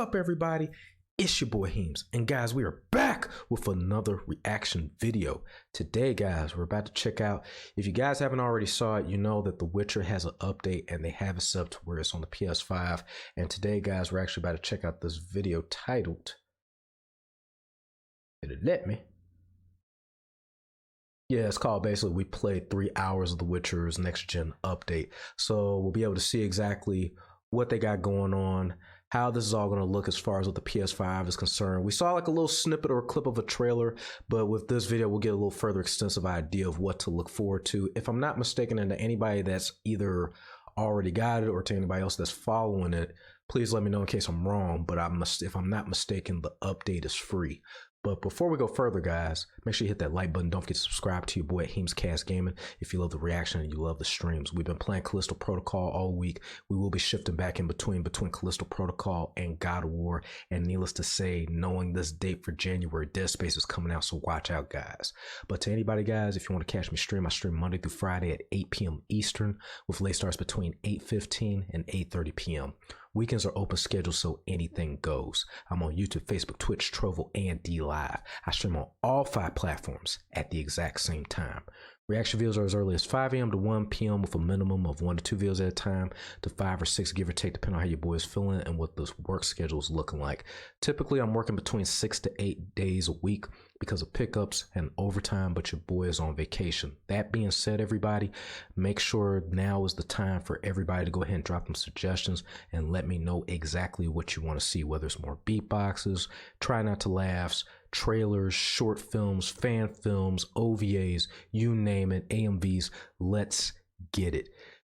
up, everybody? It's your boy Heems, and guys, we are back with another reaction video. Today, guys, we're about to check out, if you guys haven't already saw it, you know that The Witcher has an update and they have it set up to where it's on the PS5. And today, guys, we're actually about to check out this video titled, did it let me? Yeah, it's called basically we played 3 hours of The Witcher's next gen update. So we'll be able to see exactly what they got going on, how this is all going to look as far as what the PS5 is concerned. We saw like a little snippet or a clip of a trailer, but with this video, we'll get a little further extensive idea of what to look forward to. If I'm not mistaken, and to anybody that's either already got it or to anybody else that's following it, please let me know in case I'm wrong, but if I'm not mistaken, the update is free. But before we go further, guys, make sure you hit that like button. Don't forget to subscribe to your boy at Heemscast Gaming if you love the reaction and you love the streams. We've been playing Callisto Protocol all week. We will be shifting back in between Callisto Protocol and God of War. And needless to say, knowing this date for January, Dead Space is coming out, so watch out, guys. But to anybody, guys, if you want to catch me stream, I stream Monday through Friday at 8 p.m. Eastern with late starts between 8:15 and 8:30 p.m. Weekends are open schedule, so anything goes. I'm on YouTube, Facebook, Twitch, Trovo, and D Live. I stream on all 5 platforms at the exact same time. Reaction videos are as early as 5 a.m. to 1 p.m. with a minimum of 1 to 2 videos at a time to 5 or 6, give or take, depending on how your boy is feeling and what the work schedule is looking like. Typically, I'm working between 6 to 8 days a week because of pickups and overtime, but your boy is on vacation. That being said, everybody, make sure now is the time for everybody to go ahead and drop them suggestions and let me know exactly what you want to see, whether it's more beatboxes, try not to laughs, trailers, short films, fan films, OVAs, you name it, AMVs. Let's get it.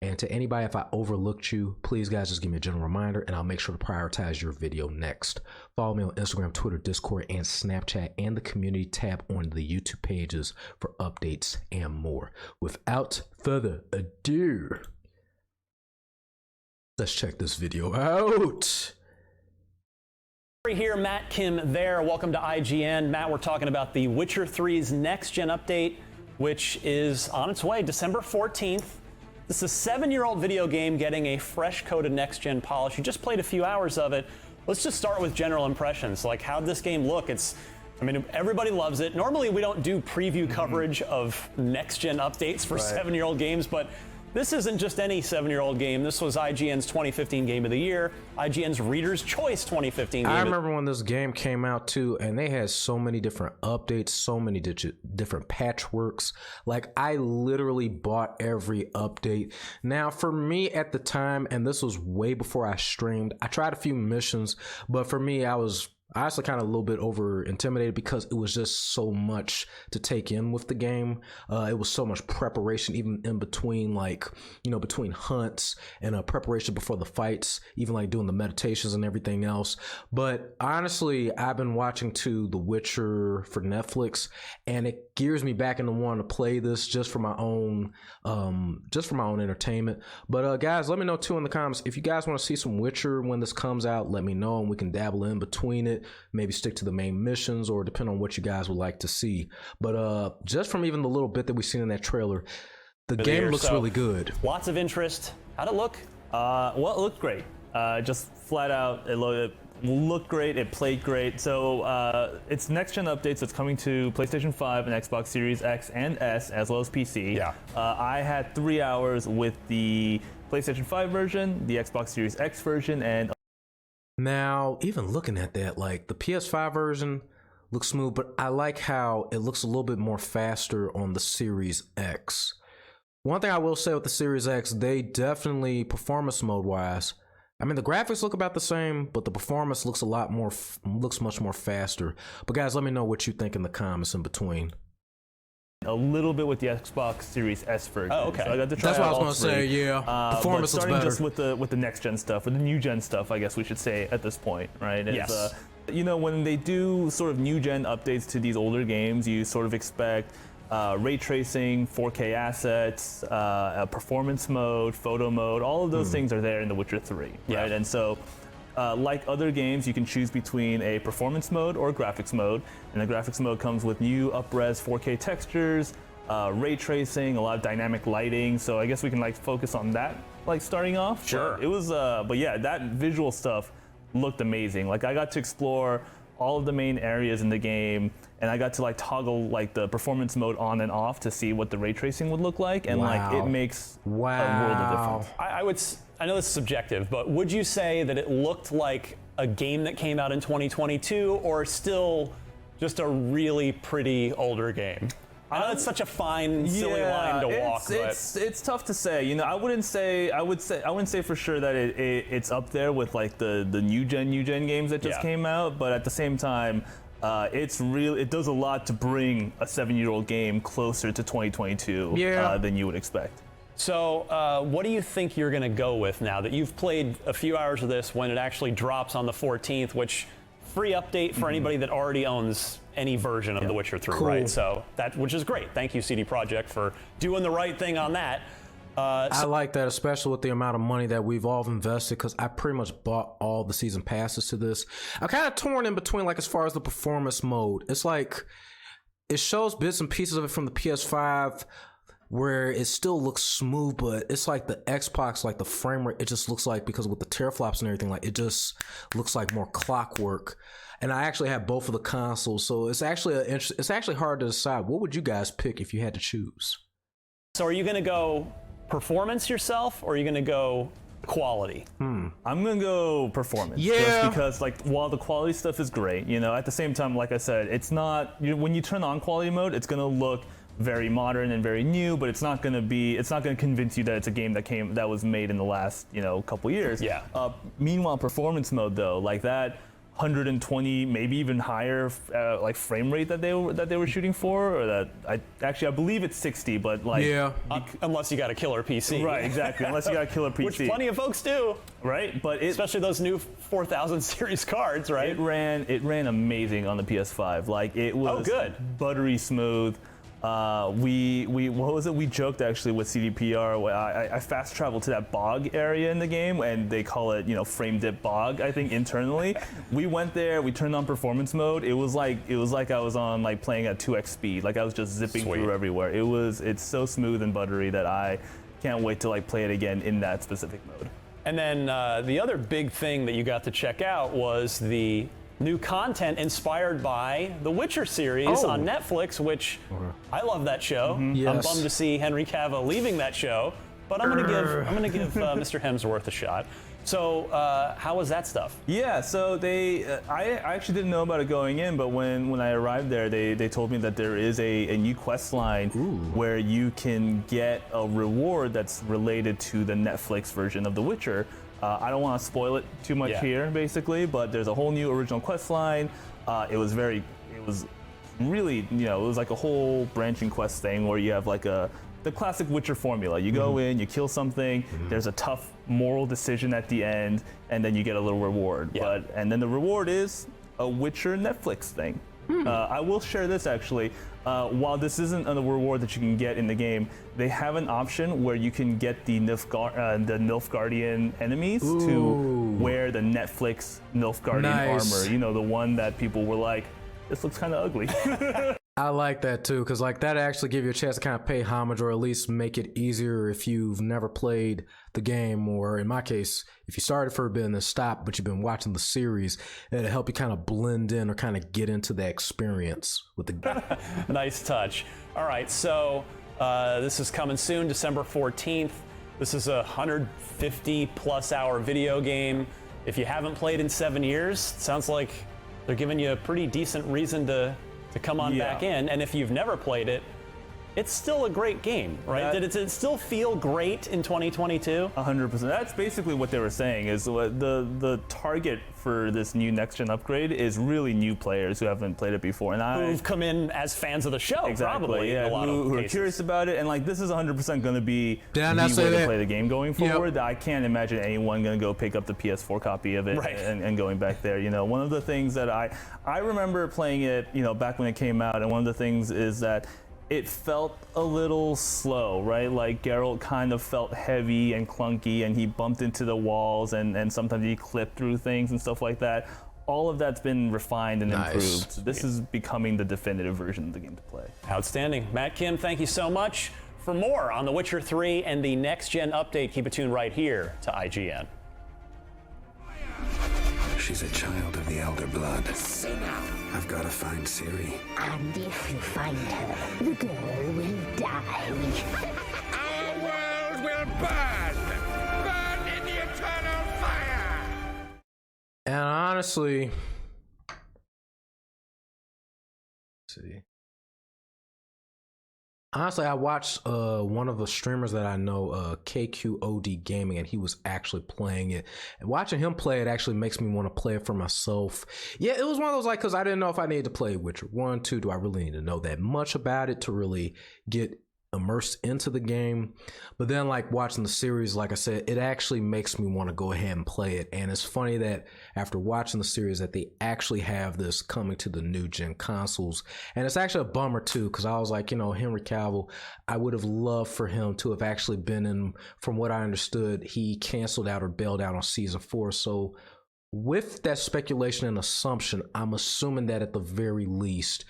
And to anybody, if I overlooked you, please, guys, just give me a general reminder and I'll make sure to prioritize your video next. Follow me on Instagram, Twitter, Discord, and Snapchat, and the community tab on the YouTube pages for updates and more. Without further ado, let's check this video out. Here, Matt Kim there. Welcome to IGN. Matt, we're talking about The Witcher 3's next-gen update, which is on its way, December 14th. This is a 7-year-old video game getting a fresh coat of next-gen polish. You just played a few hours of it. Let's just start with general impressions. Like, how'd this game look? I mean, everybody loves it. Normally, we don't do preview coverage of next-gen updates for 7-year-old games, but this isn't just any 7-year-old game. This was IGN's 2015 Game of the Year, IGN's Reader's Choice 2015 game. I remember when this game came out too, and they had so many different updates, so many different patchworks. Like, I literally bought every update. Now, for me at the time, and this was way before I streamed, I tried a few missions, but for me, I was honestly kind of a little bit over intimidated because it was just so much to take in with the game. It was so much preparation, even in between, like, you know, between hunts and preparation before the fights, even like doing the meditations and everything else. But honestly, I've been watching The Witcher for Netflix, and it gears me back into wanting to play this just for my own entertainment. But guys, let me know too in the comments if you guys want to see some Witcher when this comes out. Let me know and we can dabble in between it, maybe stick to the main missions, or depend on what you guys would like to see. But just from even the little bit that we've seen in that trailer, the game looks really good. Lots of interest. How'd it look? Well, it looked great. Just flat out, it looked great, it played great. So it's next-gen updates that's coming to PlayStation 5 and Xbox Series X and S, as well as PC. Yeah. I had 3 hours with the PlayStation 5 version, the Xbox Series X version, and now, even looking at that, like, the PS5 version looks smooth, but I like how it looks a little bit more faster on the Series X. One thing I will say with the Series X, they definitely, performance mode wise, I mean, the graphics look about the same, but the performance looks looks much more faster. But guys, let me know what you think in the comments in between. A little bit with the Xbox Series S version. Oh, okay. So I got to try That's what I was all going to three. say, yeah. Performance looks starting better. just with the next gen stuff, or the new gen stuff, I guess we should say at this point, right? Yes. You know, when they do sort of new gen updates to these older games, you sort of expect ray tracing, 4K assets, performance mode, photo mode. All of those things are there in The Witcher 3, right? Yeah. And so, like other games, you can choose between a performance mode or a graphics mode, and the graphics mode comes with new up-res 4K textures, ray tracing, a lot of dynamic lighting. So I guess we can like focus on that, like starting off. Sure. But it was, but yeah, that visual stuff looked amazing. Like I got to explore all of the main areas in the game, and I got to like toggle like the performance mode on and off to see what the ray tracing would look like, and like it makes a world of difference. I know this is subjective, but would you say that it looked like a game that came out in 2022, or still just a really pretty older game? I know it's such a fine, silly line to walk. It's tough to say. You know, I wouldn't say for sure that it's up there with like the new gen games that just came out. But at the same time, it does a lot to bring a 7-year-old game closer to 2022 than you would expect. So, what do you think you're going to go with now that you've played a few hours of this when it actually drops on the 14th, which free update for anybody that already owns any version of The Witcher 3, right? So which is great. Thank you, CD Projekt, for doing the right thing on that. I like that, especially with the amount of money that we've all invested, because I pretty much bought all the season passes to this. I'm kind of torn in between, like, as far as the performance mode. It's like, it shows bits and pieces of it from the PS5, where it still looks smooth, but it's like the Xbox, like the frame rate, it just looks like, because with the teraflops and everything, like it just looks like more clockwork. And I actually have both of the consoles, so it's actually hard to decide. What would you guys pick if you had to choose? So are you going to go performance yourself, or are you going to go quality? I'm going to go performance. Yeah. Just because, like, while the quality stuff is great, you know, at the same time, like I said, it's not, when you turn on quality mode, it's going to look very modern and very new, but it's not going to convince you that it's a game that was made in the last, couple years. Yeah. Meanwhile, performance mode though, like that 120, maybe even higher, like frame rate that they were shooting for, or that I believe it's 60, but like unless you got a killer PC. Right, exactly. Unless you got a killer PC, which plenty of folks do. Right, but especially those new 4000 series cards, right? It ran amazing on the PS5. Like it was buttery smooth. What was it? We joked actually with CDPR. I fast traveled to that bog area in the game, and they call it, frame dip bog, I think, internally. We went there, we turned on performance mode. It was like I was on like playing at 2x speed. Like I was just zipping through everywhere. It's so smooth and buttery that I can't wait to like play it again in that specific mode. And then the other big thing that you got to check out was the new content inspired by the Witcher series on Netflix, which I love that show. Yes. I'm bummed to see Henry Cavill leaving that show, but I'm gonna give Mr. Hemsworth a shot. So how was that stuff? Yeah, so I actually didn't know about it going in, but when I arrived there, they told me that there is a new quest line where you can get a reward that's related to the Netflix version of The Witcher. I don't want to spoil it too much here, basically, but there's a whole new original quest line. It was really, it was like a whole branching quest thing where you have like the classic Witcher formula. You go in, you kill something, there's a tough moral decision at the end, and then you get a little reward. And then the reward is a Witcher Netflix thing. I will share this actually. While this isn't a reward that you can get in the game, they have an option where you can get the Nilfgaardian enemies to wear the Netflix Nilfgaardian armor. The one that people were like, this looks kind of ugly. I like that too, because like that actually give you a chance to kind of pay homage, or at least make it easier if you've never played the game, or in my case, if you started Forbidden and stopped, but you've been watching the series, it'll help you kind of blend in or kind of get into the experience with the game. Nice touch. All right, so this is coming soon, December 14th. This is a 150+ hour video game. If you haven't played in 7 years, it sounds like they're giving you a pretty decent reason to come on back in. And if you've never played it, it's still a great game, right? Did it still feel great in 2022? 100%. That's basically what they were saying, is the target for this new next-gen upgrade is really new players who haven't played it before. And who've come in as fans of the show, probably, in a lot of who are cases. Curious about it. And like, this is 100% going to be the way to play the game going forward. I can't imagine anyone going to go pick up the PS4 copy of it and going back there. One of the things that I remember playing it, back when it came out, and one of the things is that it felt a little slow, right? Like Geralt kind of felt heavy and clunky, and he bumped into the walls, and sometimes he clipped through things and stuff like that. All of that's been refined and improved. So this is becoming the definitive version of the game to play. Outstanding. Matt Kim, thank you so much. For more on The Witcher 3 and the next-gen update, keep it tuned right here to IGN. She's a child of the Elder Blood. Sinner. I've got to find Ciri. And if you find her, the girl will die. Our world will burn! Burn in the eternal fire! And honestly, I watched one of the streamers that I know, KQOD Gaming, and he was actually playing it. And watching him play it actually makes me want to play it for myself. Yeah, it was one of those, like, because I didn't know if I needed to play Witcher 1, 2. Do I really need to know that much about it to really get immersed into the game? But then, like, watching the series, like I said, it actually makes me want to go ahead and play it. And it's funny that after watching the series that they actually have this coming to the new gen consoles. And it's actually a bummer too, because I was like, you know, Henry Cavill, I would have loved for him to have actually been in. From what I understood, he canceled out or bailed out on season 4. So with that speculation and assumption, I'm assuming that at the very least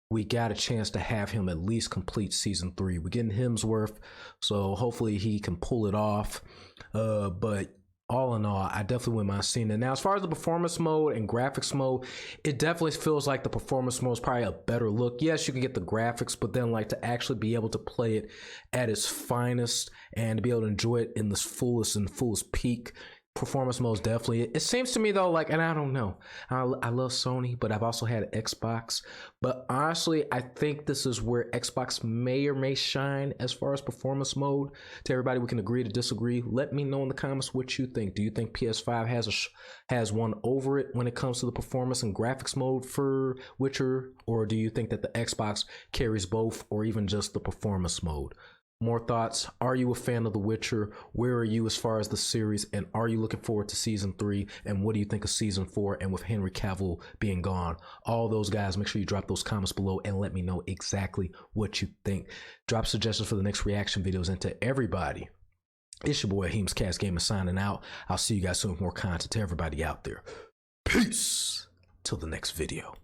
we got a chance to have him at least complete season 3. We're getting Hemsworth, so hopefully he can pull it off. But all in all, I definitely wouldn't mind seeing it. Now, as far as the performance mode and graphics mode, it definitely feels like the performance mode is probably a better look. Yes, you can get the graphics, but then like to actually be able to play it at its finest and to be able to enjoy it in this fullest peak, performance modes definitely. It seems to me though, like, and I don't know, I love Sony, but I've also had an Xbox. But honestly, I think this is where Xbox may or may shine as far as performance mode. To everybody, we can agree to disagree. Let me know in the comments what you think. Do you think PS5 has one over it when it comes to the performance and graphics mode for Witcher, or do you think that the Xbox carries both, or even just the performance mode? More thoughts. Are you a fan of The Witcher? Where are you as far as the series? And are you looking forward to season 3? And what do you think of season 4? And with Henry Cavill being gone, all those guys, make sure you drop those comments below and let me know exactly what you think. Drop suggestions for the next reaction videos. And to everybody, it's your boy Heemscast Gaming signing out. I'll see you guys soon with more content. To everybody out there, peace till the next video.